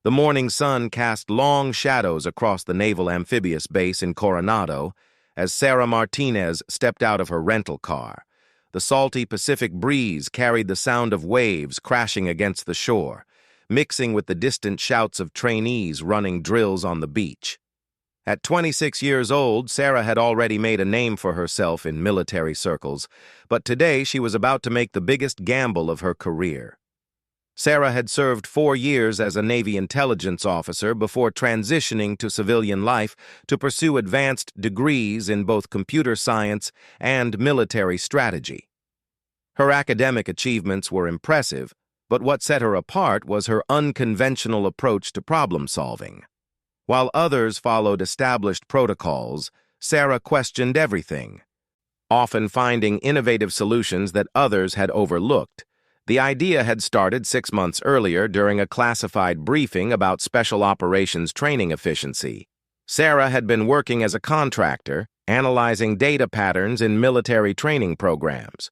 The morning sun cast long shadows across the Naval Amphibious Base in Coronado as Sarah Martinez stepped out of her rental car. The salty Pacific breeze carried the sound of waves crashing against the shore, mixing with the distant shouts of trainees running drills on the beach. At 26 years old, Sarah had already made a name for herself in military circles, but today she was about to make the biggest gamble of her career. Sarah had served 4 years as a Navy intelligence officer before transitioning to civilian life to pursue advanced degrees in both computer science and military strategy. Her academic achievements were impressive, but what set her apart was her unconventional approach to problem solving. While others followed established protocols, Sarah questioned everything, often finding innovative solutions that others had overlooked. The idea had started 6 months earlier during a classified briefing about special operations training efficiency. Sarah had been working as a contractor, analyzing data patterns in military training programs.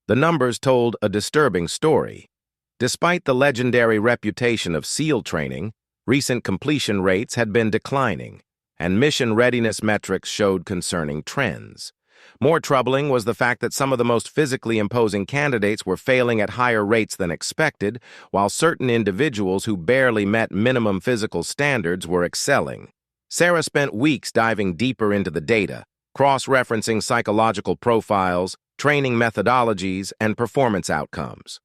The numbers told a disturbing story. Despite the legendary reputation of SEAL training, recent completion rates had been declining, and mission readiness metrics showed concerning trends. More troubling was the fact that some of the most physically imposing candidates were failing at higher rates than expected, while certain individuals who barely met minimum physical standards were excelling. Sarah spent weeks diving deeper into the data, cross-referencing psychological profiles, training methodologies, and performance outcomes.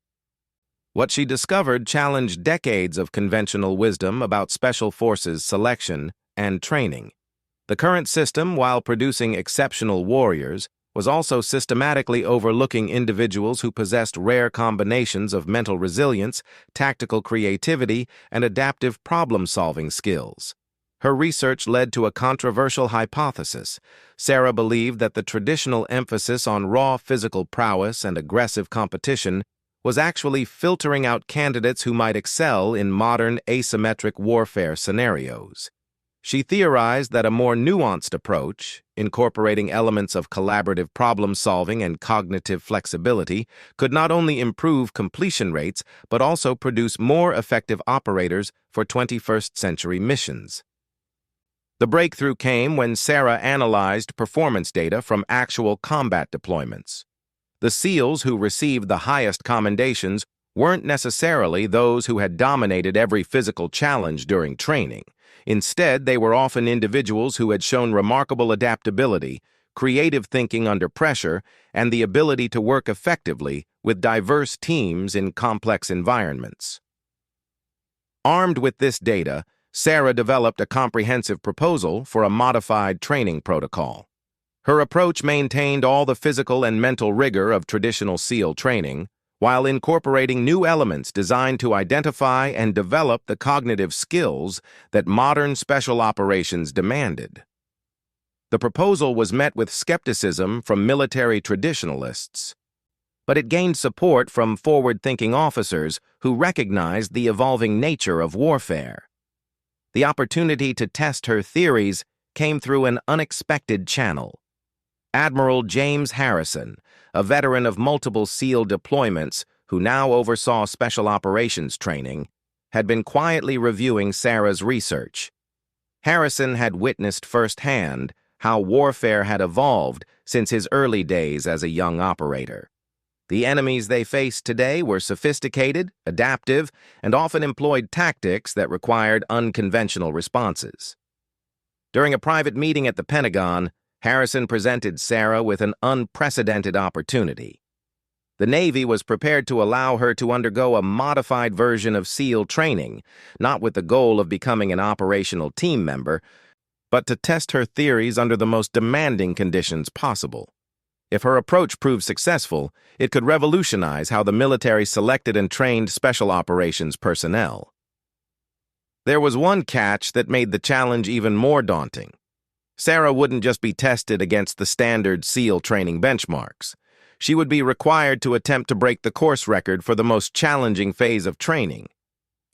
What she discovered challenged decades of conventional wisdom about special forces selection and training. The current system, while producing exceptional warriors, was also systematically overlooking individuals who possessed rare combinations of mental resilience, tactical creativity, and adaptive problem-solving skills. Her research led to a controversial hypothesis. Sarah believed that the traditional emphasis on raw physical prowess and aggressive competition was actually filtering out candidates who might excel in modern asymmetric warfare scenarios. She theorized that a more nuanced approach, incorporating elements of collaborative problem-solving and cognitive flexibility, could not only improve completion rates but also produce more effective operators for 21st-century missions. The breakthrough came when Sarah analyzed performance data from actual combat deployments. The SEALs who received the highest commendations weren't necessarily those who had dominated every physical challenge during training. Instead, they were often individuals who had shown remarkable adaptability, creative thinking under pressure, and the ability to work effectively with diverse teams in complex environments. Armed with this data, Sarah developed a comprehensive proposal for a modified training protocol. Her approach maintained all the physical and mental rigor of traditional SEAL training, while incorporating new elements designed to identify and develop the cognitive skills that modern special operations demanded. The proposal was met with skepticism from military traditionalists, but it gained support from forward-thinking officers who recognized the evolving nature of warfare. The opportunity to test her theories came through an unexpected channel. Admiral James Harrison, a veteran of multiple SEAL deployments who now oversaw special operations training, had been quietly reviewing Sarah's research. Harrison had witnessed firsthand how warfare had evolved since his early days as a young operator. The enemies they faced today were sophisticated, adaptive, and often employed tactics that required unconventional responses. During a private meeting at the Pentagon, Harrison presented Sarah with an unprecedented opportunity. The Navy was prepared to allow her to undergo a modified version of SEAL training, not with the goal of becoming an operational team member, but to test her theories under the most demanding conditions possible. If her approach proved successful, it could revolutionize how the military selected and trained special operations personnel. There was one catch that made the challenge even more daunting. Sarah wouldn't just be tested against the standard SEAL training benchmarks. She would be required to attempt to break the course record for the most challenging phase of training,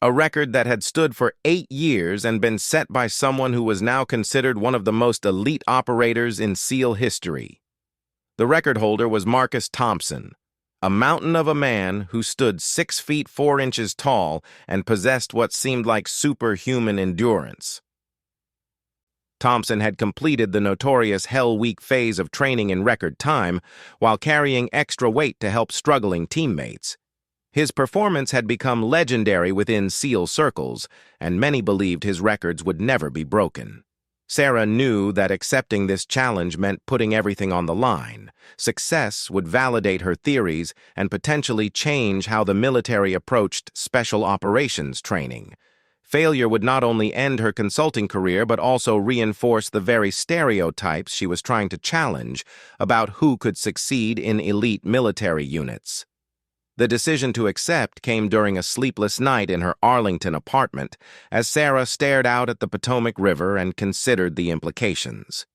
a record that had stood for 8 years and been set by someone who was now considered one of the most elite operators in SEAL history. The record holder was Marcus Thompson, A mountain of a man who stood 6 feet 4 inches tall and possessed what seemed like superhuman endurance. Thompson had completed the notorious Hell Week phase of training in record time while carrying extra weight to help struggling teammates. His performance had become legendary within SEAL circles, and many believed his records would never be broken. Sarah knew that accepting this challenge meant putting everything on the line. Success would validate her theories and potentially change how the military approached special operations training. Failure would not only end her consulting career but also reinforce the very stereotypes she was trying to challenge about who could succeed in elite military units. The decision to accept came during a sleepless night in her Arlington apartment as Sarah stared out at the Potomac River and considered the implications.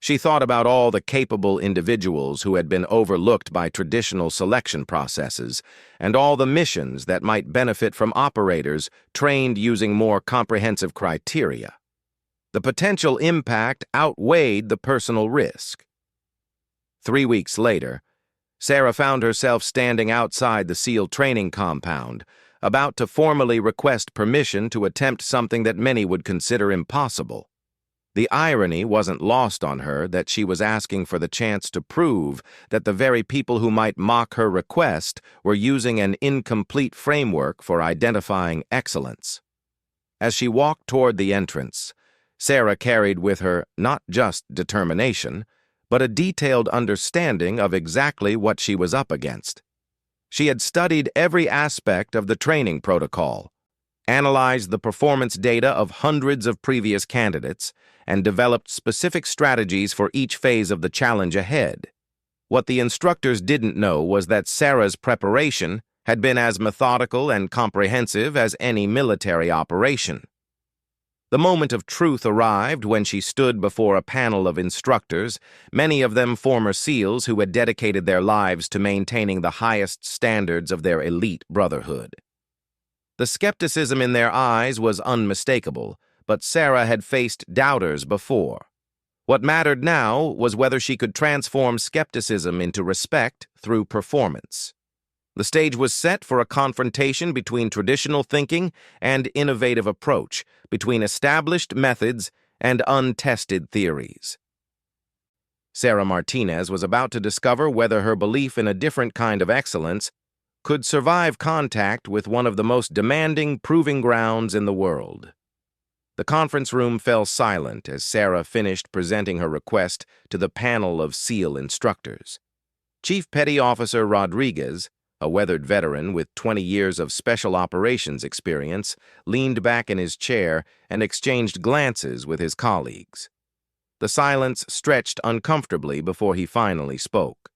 She thought about all the capable individuals who had been overlooked by traditional selection processes, and all the missions that might benefit from operators trained using more comprehensive criteria. The potential impact outweighed the personal risk. 3 weeks later, Sarah found herself standing outside the SEAL training compound, about to formally request permission to attempt something that many would consider impossible. The irony wasn't lost on her that she was asking for the chance to prove that the very people who might mock her request were using an incomplete framework for identifying excellence. As she walked toward the entrance, Sarah carried with her not just determination, but a detailed understanding of exactly what she was up against. She had studied every aspect of the training protocol, analyzed the performance data of hundreds of previous candidates, and developed specific strategies for each phase of the challenge ahead. What the instructors didn't know was that Sarah's preparation had been as methodical and comprehensive as any military operation. The moment of truth arrived when she stood before a panel of instructors, many of them former SEALs who had dedicated their lives to maintaining the highest standards of their elite brotherhood. The skepticism in their eyes was unmistakable, but Sarah had faced doubters before. What mattered now was whether she could transform skepticism into respect through performance. The stage was set for a confrontation between traditional thinking and innovative approach, between established methods and untested theories. Sarah Martinez was about to discover whether her belief in a different kind of excellence could survive contact with one of the most demanding proving grounds in the world. The conference room fell silent as Sarah finished presenting her request to the panel of SEAL instructors. Chief Petty Officer Rodriguez, a weathered veteran with 20 years of special operations experience, leaned back in his chair and exchanged glances with his colleagues. The silence stretched uncomfortably before he finally spoke.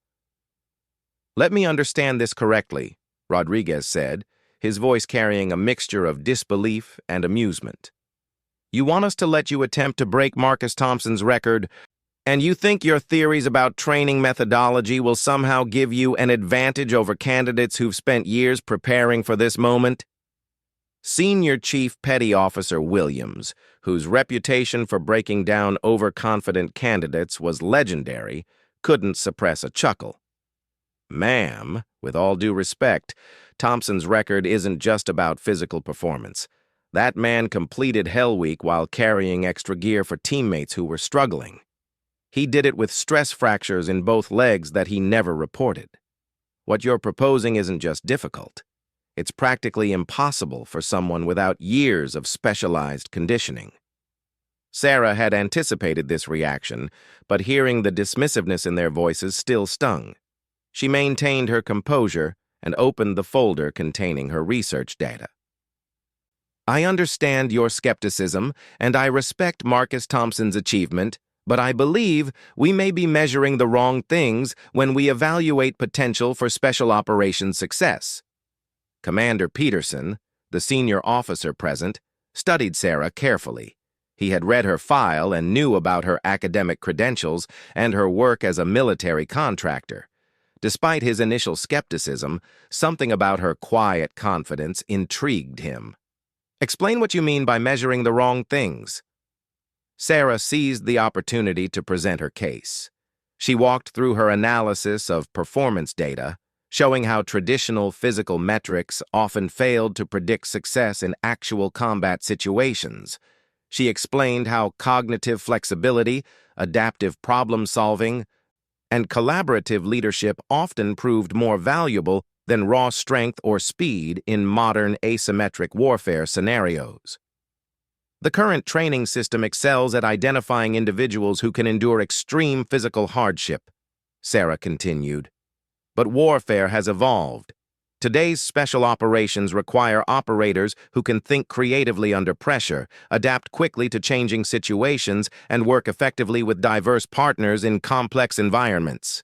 "Let me understand this correctly," Rodriguez said, his voice carrying a mixture of disbelief and amusement. "You want us to let you attempt to break Marcus Thompson's record, and you think your theories about training methodology will somehow give you an advantage over candidates who've spent years preparing for this moment?" Senior Chief Petty Officer Williams, whose reputation for breaking down overconfident candidates was legendary, couldn't suppress a chuckle. "Ma'am, with all due respect, Thompson's record isn't just about physical performance. That man completed Hell Week while carrying extra gear for teammates who were struggling. He did it with stress fractures in both legs that he never reported. What you're proposing isn't just difficult. It's practically impossible for someone without years of specialized conditioning." Sarah had anticipated this reaction, but hearing the dismissiveness in their voices still stung. She maintained her composure and opened the folder containing her research data. "I understand your skepticism, and I respect Marcus Thompson's achievement, but I believe we may be measuring the wrong things when we evaluate potential for special operations success." Commander Peterson, the senior officer present, studied Sarah carefully. He had read her file and knew about her academic credentials and her work as a military contractor. Despite his initial skepticism, something about her quiet confidence intrigued him. "Explain what you mean by measuring the wrong things." Sarah seized the opportunity to present her case. She walked through her analysis of performance data, showing how traditional physical metrics often failed to predict success in actual combat situations. She explained how cognitive flexibility, adaptive problem-solving, and collaborative leadership often proved more valuable than raw strength or speed in modern asymmetric warfare scenarios. The current training system excels at identifying individuals who can endure extreme physical hardship, Sarah continued. But warfare has evolved. Today's special operations require operators who can think creatively under pressure, adapt quickly to changing situations, and work effectively with diverse partners in complex environments.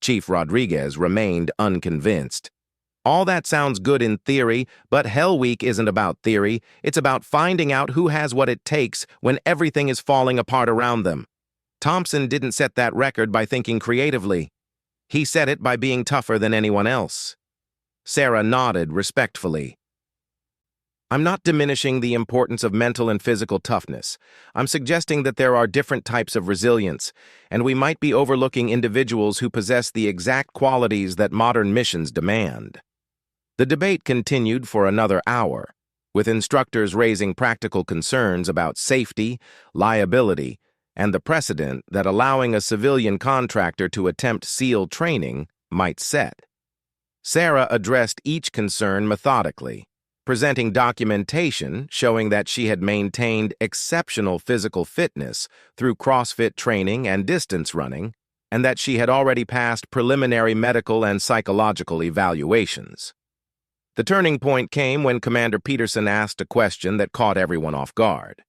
Chief Rodriguez remained unconvinced. All that sounds good in theory, but Hell Week isn't about theory. It's about finding out who has what it takes when everything is falling apart around them. Thompson didn't set that record by thinking creatively. He set it by being tougher than anyone else. Sarah nodded respectfully. I'm not diminishing the importance of mental and physical toughness. I'm suggesting that there are different types of resilience, and we might be overlooking individuals who possess the exact qualities that modern missions demand. The debate continued for another hour, with instructors raising practical concerns about safety, liability, and the precedent that allowing a civilian contractor to attempt SEAL training might set. Sarah addressed each concern methodically, presenting documentation showing that she had maintained exceptional physical fitness through CrossFit training and distance running, and that she had already passed preliminary medical and psychological evaluations. The turning point came when Commander Peterson asked a question that caught everyone off guard.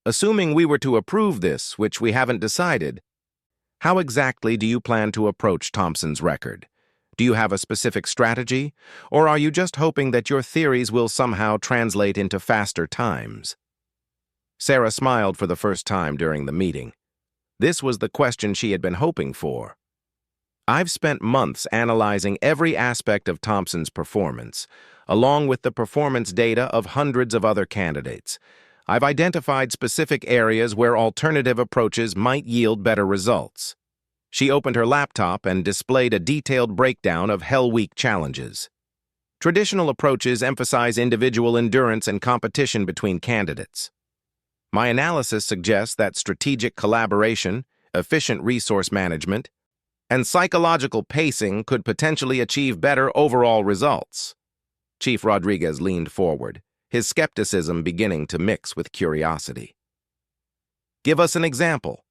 Assuming we were to approve this, which we haven't decided, how exactly do you plan to approach Thompson's record? Do you have a specific strategy, or are you just hoping that your theories will somehow translate into faster times? Sarah smiled for the first time during the meeting. This was the question she had been hoping for. I've spent months analyzing every aspect of Thompson's performance, along with the performance data of hundreds of other candidates. I've identified specific areas where alternative approaches might yield better results. She opened her laptop and displayed a detailed breakdown of Hell Week challenges. Traditional approaches emphasize individual endurance and competition between candidates. My analysis suggests that strategic collaboration, efficient resource management, and psychological pacing could potentially achieve better overall results. Chief Rodriguez leaned forward, his skepticism beginning to mix with curiosity. Give us an example.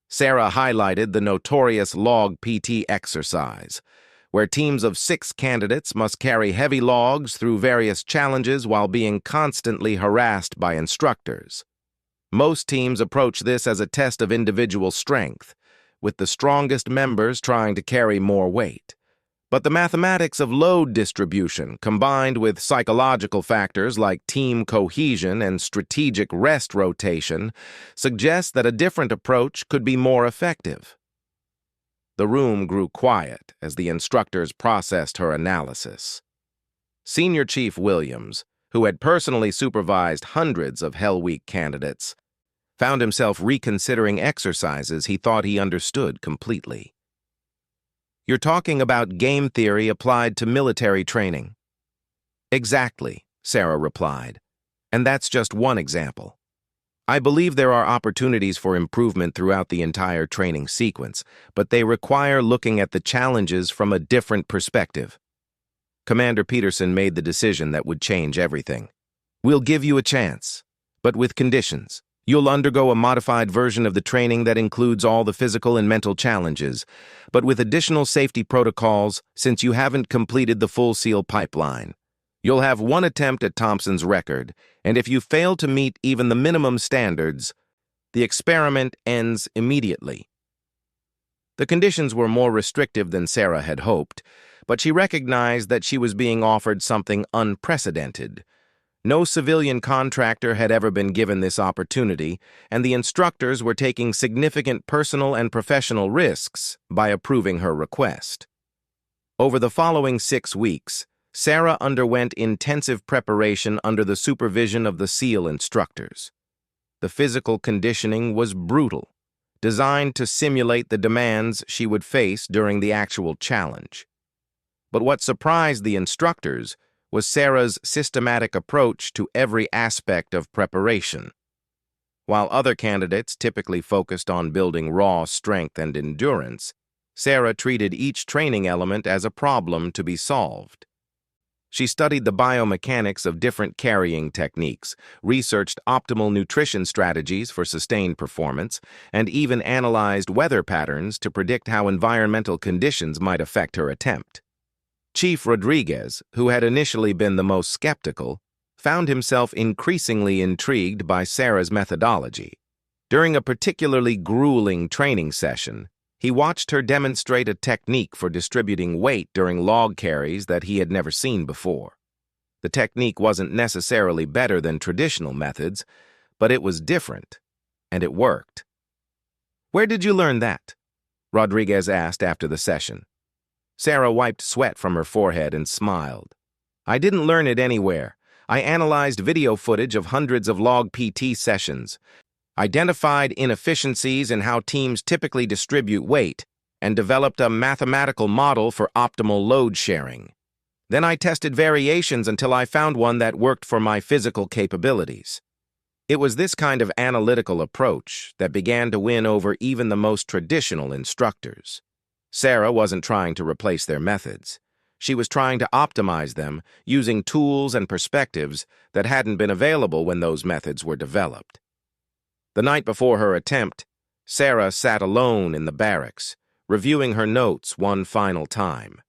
Sarah highlighted the notorious log PT exercise, where teams of 6 candidates must carry heavy logs through various challenges while being constantly harassed by instructors. Most teams approach this as a test of individual strength, with the strongest members trying to carry more weight. But the mathematics of load distribution, combined with psychological factors like team cohesion and strategic rest rotation, suggests that a different approach could be more effective. The room grew quiet as the instructors processed her analysis. Senior Chief Williams, who had personally supervised hundreds of Hell Week candidates, found himself reconsidering exercises he thought he understood completely. You're talking about game theory applied to military training. Exactly, Sarah replied. And that's just one example. I believe there are opportunities for improvement throughout the entire training sequence, but they require looking at the challenges from a different perspective. Commander Peterson made the decision that would change everything. We'll give you a chance, but with conditions. You'll undergo a modified version of the training that includes all the physical and mental challenges, but with additional safety protocols since you haven't completed the full SEAL pipeline. You'll have one attempt at Thompson's record, and if you fail to meet even the minimum standards, the experiment ends immediately. The conditions were more restrictive than Sarah had hoped, but she recognized that she was being offered something unprecedented. No civilian contractor had ever been given this opportunity, and the instructors were taking significant personal and professional risks by approving her request. Over the following 6 weeks, Sarah underwent intensive preparation under the supervision of the SEAL instructors. The physical conditioning was brutal, designed to simulate the demands she would face during the actual challenge. But what surprised the instructors was Sarah's systematic approach to every aspect of preparation. While other candidates typically focused on building raw strength and endurance, Sarah treated each training element as a problem to be solved. She studied the biomechanics of different carrying techniques, researched optimal nutrition strategies for sustained performance, and even analyzed weather patterns to predict how environmental conditions might affect her attempt. Chief Rodriguez, who had initially been the most skeptical, found himself increasingly intrigued by Sarah's methodology. During a particularly grueling training session, he watched her demonstrate a technique for distributing weight during log carries that he had never seen before. The technique wasn't necessarily better than traditional methods, but it was different, and it worked. "Where did you learn that?" Rodriguez asked after the session. Sarah wiped sweat from her forehead and smiled. "I didn't learn it anywhere. I analyzed video footage of hundreds of log PT sessions, identified inefficiencies in how teams typically distribute weight, and developed a mathematical model for optimal load sharing. Then I tested variations until I found one that worked for my physical capabilities." It was this kind of analytical approach that began to win over even the most traditional instructors. Sarah wasn't trying to replace their methods. She was trying to optimize them using tools and perspectives that hadn't been available when those methods were developed. The night before her attempt, Sarah sat alone in the barracks, reviewing her notes one final time.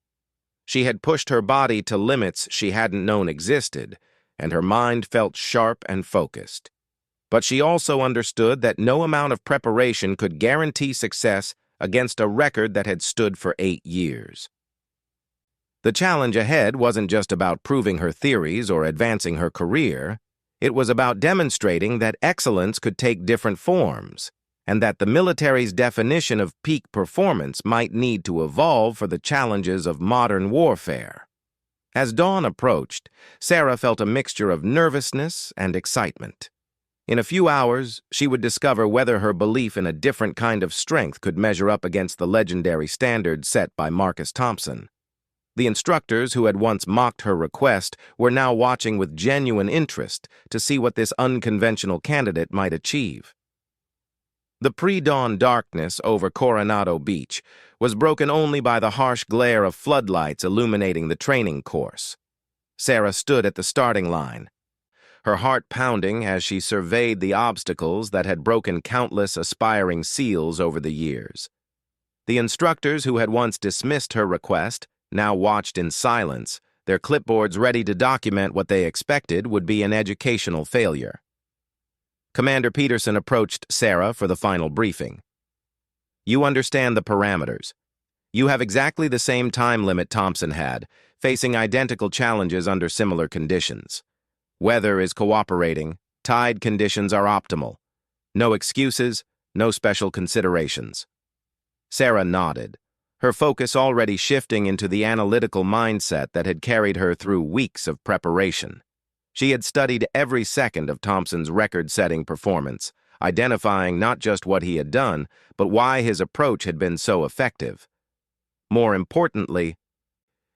She had pushed her body to limits she hadn't known existed, and her mind felt sharp and focused. But she also understood that no amount of preparation could guarantee success against a record that had stood for 8 years. The challenge ahead wasn't just about proving her theories or advancing her career. It was about demonstrating that excellence could take different forms, and that the military's definition of peak performance might need to evolve for the challenges of modern warfare. As dawn approached, Sarah felt a mixture of nervousness and excitement. In a few hours, she would discover whether her belief in a different kind of strength could measure up against the legendary standards set by Marcus Thompson. The instructors who had once mocked her request were now watching with genuine interest to see what this unconventional candidate might achieve. The pre-dawn darkness over Coronado Beach was broken only by the harsh glare of floodlights illuminating the training course. Sarah stood at the starting line, her heart pounding as she surveyed the obstacles that had broken countless aspiring SEALs over the years. The instructors who had once dismissed her request now watched in silence, their clipboards ready to document what they expected would be an educational failure. Commander Peterson approached Sarah for the final briefing. "You understand the parameters. You have exactly the same time limit Thompson had, facing identical challenges under similar conditions. Weather is cooperating, tide conditions are optimal. No excuses, no special considerations." Sarah nodded, her focus already shifting into the analytical mindset that had carried her through weeks of preparation. She had studied every second of Thompson's record-setting performance, identifying not just what he had done, but why his approach had been so effective. More importantly,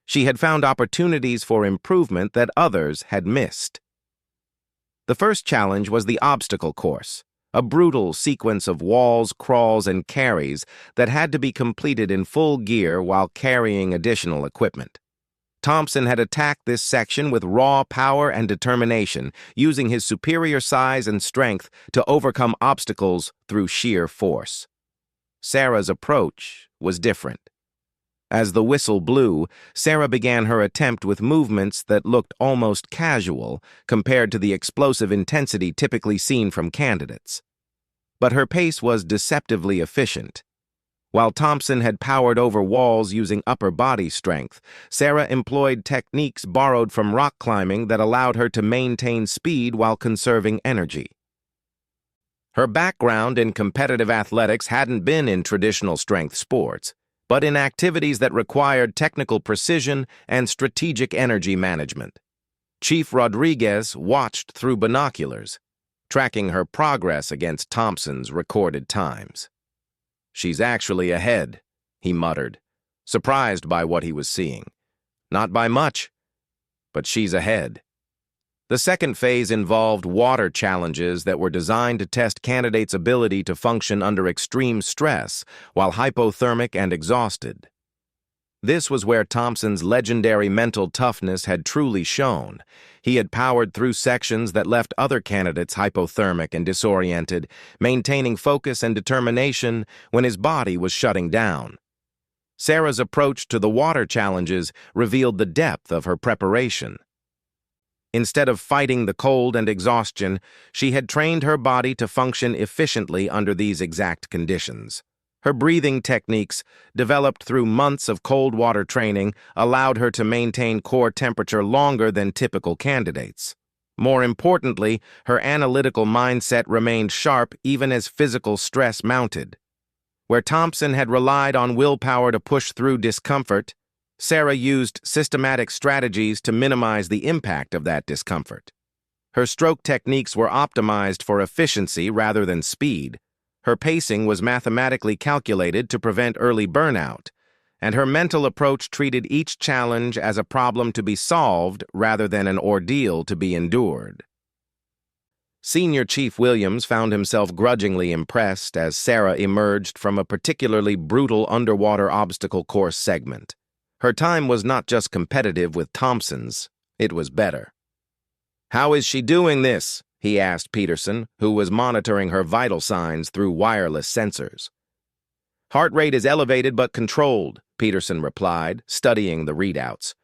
she had found opportunities for improvement that others had missed. The first challenge was the obstacle course, a brutal sequence of walls, crawls, and carries that had to be completed in full gear while carrying additional equipment. Thompson had attacked this section with raw power and determination, using his superior size and strength to overcome obstacles through sheer force. Sarah's approach was different. As the whistle blew, Sarah began her attempt with movements that looked almost casual compared to the explosive intensity typically seen from candidates. But her pace was deceptively efficient. While Thompson had powered over walls using upper body strength, Sarah employed techniques borrowed from rock climbing that allowed her to maintain speed while conserving energy. Her background in competitive athletics hadn't been in traditional strength sports, but in activities that required technical precision and strategic energy management. Chief Rodriguez watched through binoculars, tracking her progress against Thompson's recorded times. "She's actually ahead," he muttered, surprised by what he was seeing. Not by much, but she's ahead. The second phase involved water challenges that were designed to test candidates' ability to function under extreme stress while hypothermic and exhausted. This was where Thompson's legendary mental toughness had truly shown. He had powered through sections that left other candidates hypothermic and disoriented, maintaining focus and determination when his body was shutting down. Sarah's approach to the water challenges revealed the depth of her preparation. Instead of fighting the cold and exhaustion, she had trained her body to function efficiently under these exact conditions. Her breathing techniques, developed through months of cold water training, allowed her to maintain core temperature longer than typical candidates. More importantly, her analytical mindset remained sharp even as physical stress mounted. Where Thompson had relied on willpower to push through discomfort, Sarah used systematic strategies to minimize the impact of that discomfort. Her stroke techniques were optimized for efficiency rather than speed. Her pacing was mathematically calculated to prevent early burnout, and her mental approach treated each challenge as a problem to be solved rather than an ordeal to be endured. Senior Chief Williams found himself grudgingly impressed as Sarah emerged from a particularly brutal underwater obstacle course segment. Her time was not just competitive with Thompson's, it was better. "How is she doing this?" he asked Peterson, who was monitoring her vital signs through wireless sensors. "Heart rate is elevated but controlled," Peterson replied, studying the readouts.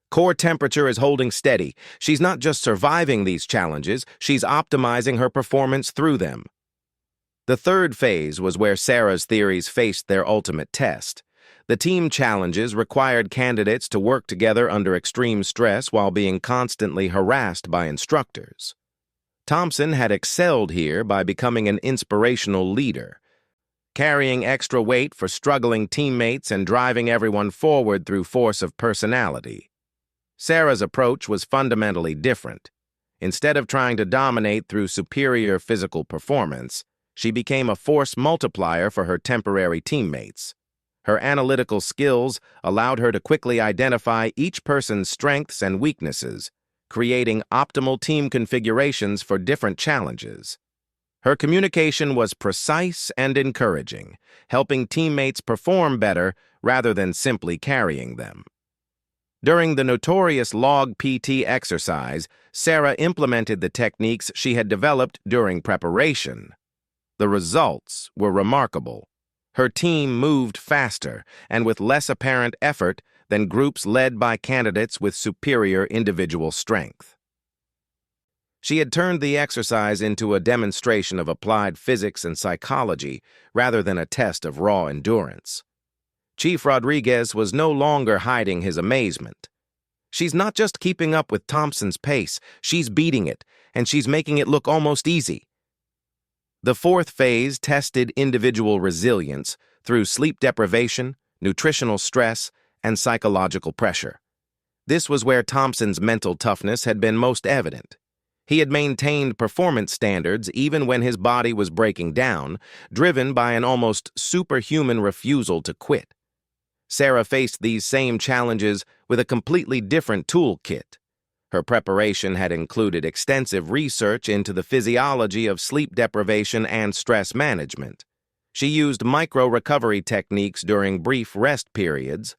"Core temperature is holding steady. She's not just surviving these challenges, she's optimizing her performance through them." The third phase was where Sarah's theories faced their ultimate test. The team challenges required candidates to work together under extreme stress while being constantly harassed by instructors. Thompson had excelled here by becoming an inspirational leader, carrying extra weight for struggling teammates and driving everyone forward through force of personality. Sarah's approach was fundamentally different. Instead of trying to dominate through superior physical performance, she became a force multiplier for her temporary teammates. Her analytical skills allowed her to quickly identify each person's strengths and weaknesses, creating optimal team configurations for different challenges. Her communication was precise and encouraging, helping teammates perform better rather than simply carrying them. During the notorious log PT exercise, Sarah implemented the techniques she had developed during preparation. The results were remarkable. Her team moved faster and with less apparent effort than groups led by candidates with superior individual strength. She had turned the exercise into a demonstration of applied physics and psychology rather than a test of raw endurance. Chief Rodriguez was no longer hiding his amazement. "She's not just keeping up with Thompson's pace, she's beating it, and she's making it look almost easy." The fourth phase tested individual resilience through sleep deprivation, nutritional stress, and psychological pressure. This was where Thompson's mental toughness had been most evident. He had maintained performance standards even when his body was breaking down, driven by an almost superhuman refusal to quit. Sarah faced these same challenges with a completely different toolkit. Her preparation had included extensive research into the physiology of sleep deprivation and stress management. She used micro-recovery techniques during brief rest periods,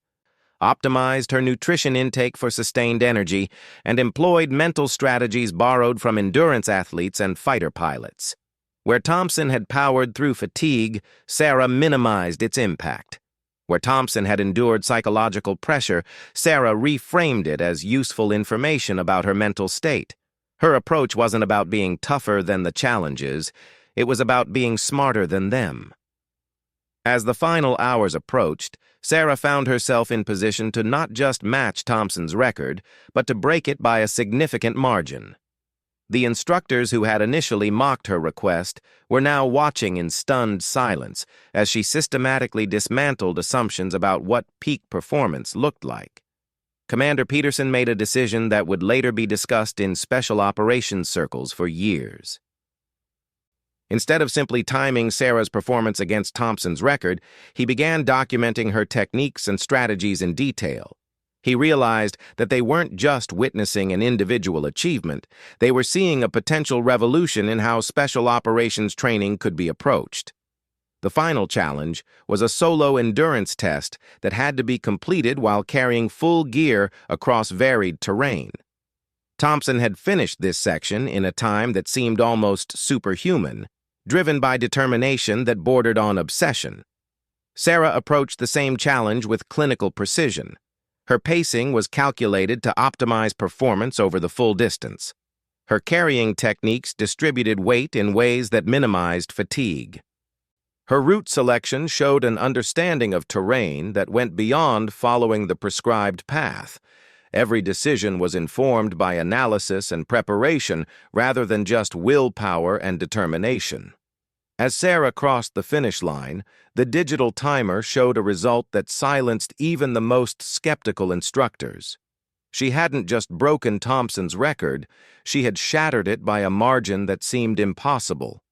optimized her nutrition intake for sustained energy, and employed mental strategies borrowed from endurance athletes and fighter pilots. Where Thompson had powered through fatigue, Sarah minimized its impact. Where Thompson had endured psychological pressure, Sarah reframed it as useful information about her mental state. Her approach wasn't about being tougher than the challenges, it was about being smarter than them. As the final hours approached, Sarah found herself in position to not just match Thompson's record, but to break it by a significant margin. The instructors who had initially mocked her request were now watching in stunned silence as she systematically dismantled assumptions about what peak performance looked like. Commander Peterson made a decision that would later be discussed in special operations circles for years. Instead of simply timing Sarah's performance against Thompson's record, he began documenting her techniques and strategies in detail. He realized that they weren't just witnessing an individual achievement, they were seeing a potential revolution in how special operations training could be approached. The final challenge was a solo endurance test that had to be completed while carrying full gear across varied terrain. Thompson had finished this section in a time that seemed almost superhuman, driven by determination that bordered on obsession. Sarah approached the same challenge with clinical precision. Her pacing was calculated to optimize performance over the full distance. Her carrying techniques distributed weight in ways that minimized fatigue. Her route selection showed an understanding of terrain that went beyond following the prescribed path. Every decision was informed by analysis and preparation rather than just willpower and determination. As Sarah crossed the finish line, the digital timer showed a result that silenced even the most skeptical instructors. She hadn't just broken Thompson's record, she had shattered it by a margin that seemed impossible.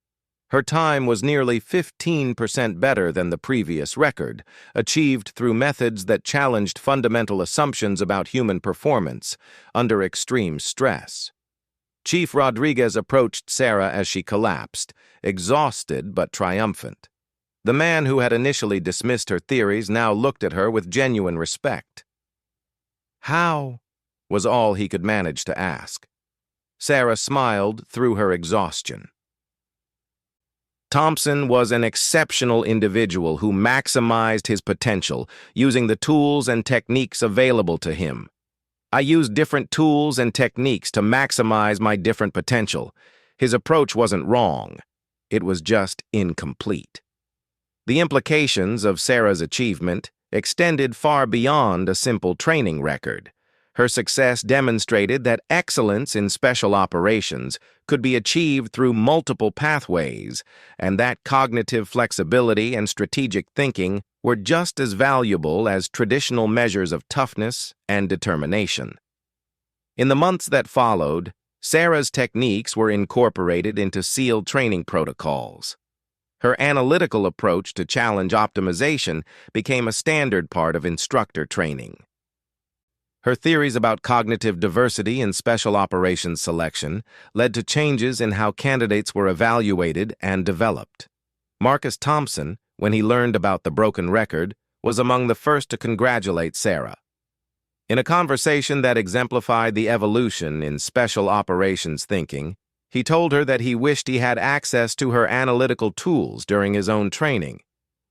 Her time was nearly 15% better than the previous record, achieved through methods that challenged fundamental assumptions about human performance under extreme stress. Chief Rodriguez approached Sarah as she collapsed, exhausted but triumphant. The man who had initially dismissed her theories now looked at her with genuine respect. "How?" was all he could manage to ask. Sarah smiled through her exhaustion. Thompson was an exceptional individual who maximized his potential using the tools and techniques available to him. "I used different tools and techniques to maximize my different potential. His approach wasn't wrong. It was just incomplete." The implications of Sarah's achievement extended far beyond a simple training record. Her success demonstrated that excellence in special operations could be achieved through multiple pathways, and that cognitive flexibility and strategic thinking were just as valuable as traditional measures of toughness and determination. In the months that followed, Sarah's techniques were incorporated into SEAL training protocols. Her analytical approach to challenge optimization became a standard part of instructor training. Her theories about cognitive diversity in special operations selection led to changes in how candidates were evaluated and developed. Marcus Thompson, when he learned about the broken record, was among the first to congratulate Sarah. In a conversation that exemplified the evolution in special operations thinking, he told her that he wished he had access to her analytical tools during his own training.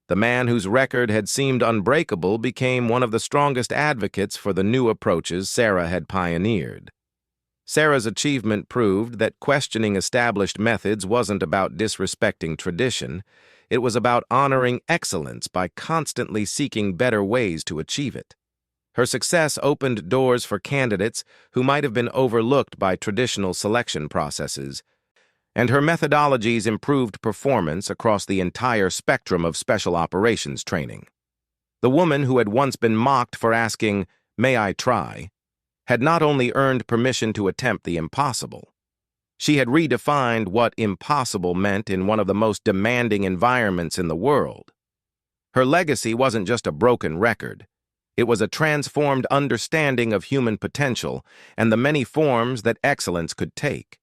The man whose record had seemed unbreakable became one of the strongest advocates for the new approaches Sarah had pioneered. Sarah's achievement proved that questioning established methods wasn't about disrespecting tradition, it was about honoring excellence by constantly seeking better ways to achieve it. Her success opened doors for candidates who might have been overlooked by traditional selection processes, and her methodologies improved performance across the entire spectrum of special operations training. The woman who had once been mocked for asking, "May I try?" had not only earned permission to attempt the impossible, she had redefined what impossible meant in one of the most demanding environments in the world. Her legacy wasn't just a broken record. It was a transformed understanding of human potential and the many forms that excellence could take.